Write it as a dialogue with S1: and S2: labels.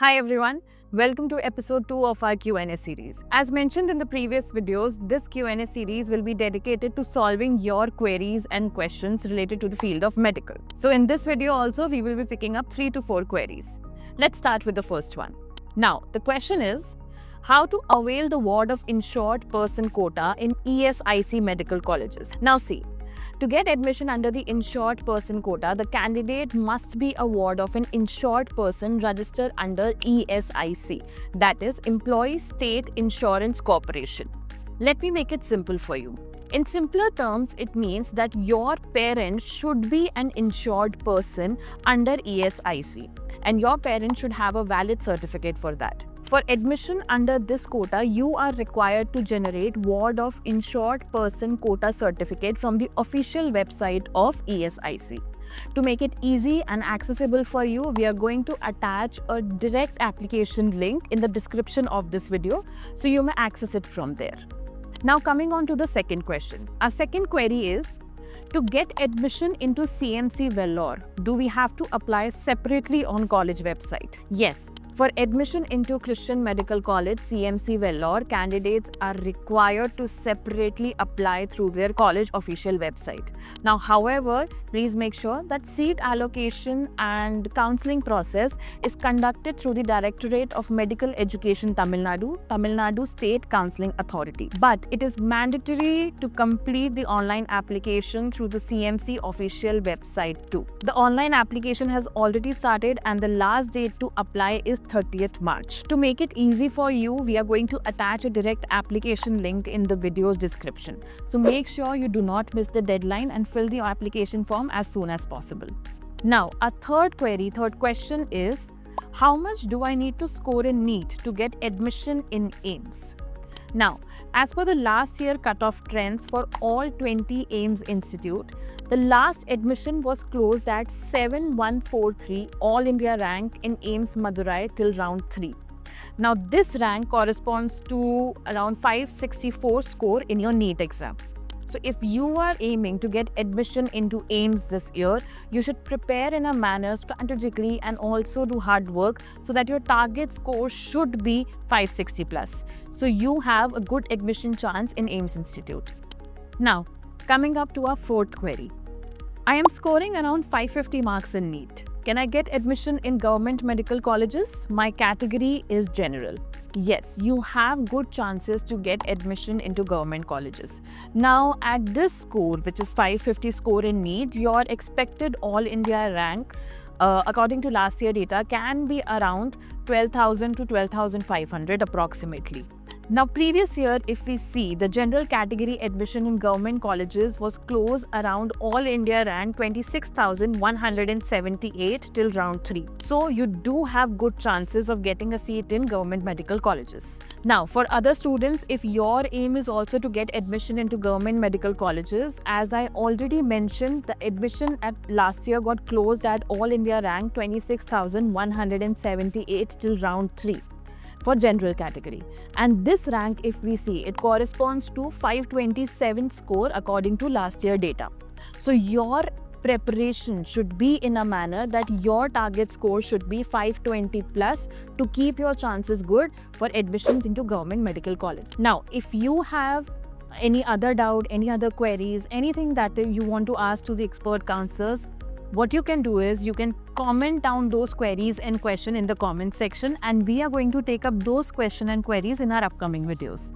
S1: Hi everyone, welcome to episode 2 of our Q&A series. As mentioned in the previous videos, this Q&A series will be dedicated to solving your queries and questions related to the field of medical. So in this video also, we will be picking up 3 to 4 queries. Let's start with the first one. Now, the question is, how to avail the ward of insured person quota in ESIC medical colleges? Now see, to get admission under the insured person quota, the candidate must be a ward of an insured person registered under ESIC, that is, Employee State Insurance Corporation. Let me make it simple for you. In simpler terms, it means that your parent should be an insured person under ESIC, and your parent should have a valid certificate for that. For admission under this quota, you are required to generate Ward of Insured Person Quota certificate from the official website of ESIC. To make it easy and accessible for you, we are going to attach a direct application link in the description of this video, so you may access it from there. Now coming on to the second question. Our second query is, to get admission into CMC Vellore, do we have to apply separately on college website? Yes. For admission into Christian Medical College CMC Vellore, candidates are required to separately apply through their college official website. Now, however, please make sure that seat allocation and counselling process is conducted through the Directorate of Medical Education Tamil Nadu State Counselling Authority. But it is mandatory to complete the online application through the CMC official website too. The online application has already started and the last date to apply is 30th March. To make it easy for you, we are going to attach a direct application link in the video's description. So make sure you do not miss the deadline and fill the application form as soon as possible. Now, our third question is, how much do I need to score in NEET to get admission in AIIMS? Now, as per the last year cutoff trends for all 20 AIIMS Institute, the last admission was closed at 7143 All India rank in AIIMS Madurai till round 3. Now, this rank corresponds to around 564 score in your NEET exam. So if you are aiming to get admission into AIIMS this year, you should prepare in a manner strategically and also do hard work so that your target score should be 560 plus. So you have a good admission chance in AIIMS Institute. Now, coming up to our fourth query. I am scoring around 550 marks in NEET. Can I get admission in government medical colleges? My category is general. Yes, you have good chances to get admission into government colleges. Now, at this score, which is 550 score in NEET, your expected All India rank, according to last year data, can be around 12,000 to 12,500 approximately. Now, previous year, if we see, the general category admission in government colleges was close around All India rank 26,178 till round 3. So, you do have good chances of getting a seat in government medical colleges. Now, for other students, if your aim is also to get admission into government medical colleges, as I already mentioned, the admission at last year got closed at All India rank 26,178 till round 3. For general category, and this rank, if we see, it corresponds to 527 score according to last year data. So your preparation should be in a manner that your target score should be 520 plus to keep your chances good for admissions into government medical college. Now, if you have any other doubt, any other queries, anything that you want to ask to the expert counselors, what you can do is you can comment down those queries and questions in the comment section, and we are going to take up those questions and queries in our upcoming videos.